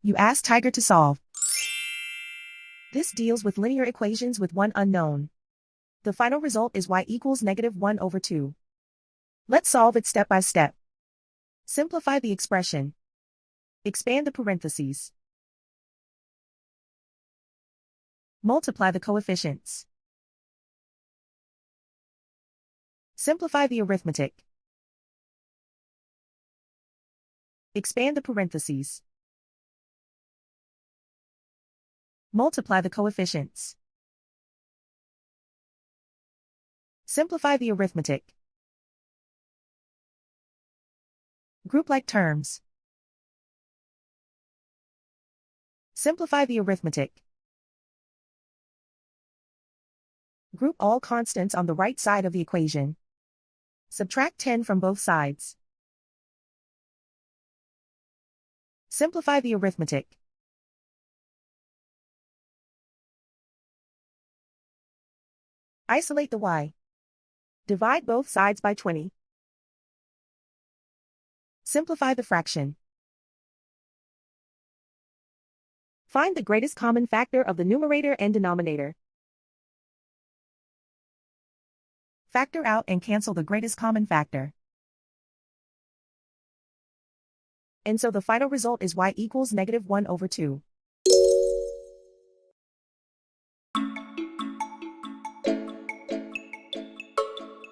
You ask Tiger to solve. This deals with linear equations with one unknown. The final result is y equals -1/2. Let's solve it step by step. Simplify the expression. Expand the parentheses. Multiply the coefficients. Simplify the arithmetic. Expand the parentheses. Multiply the coefficients. Simplify the arithmetic. Group like terms. Simplify the arithmetic. Group all constants on the right side of the equation. Subtract 10 from both sides. Simplify the arithmetic. Isolate the y. Divide both sides by 20. Simplify the fraction. Find the greatest common factor of the numerator and denominator. Factor out and cancel the greatest common factor. And so the final result is y equals -1/2.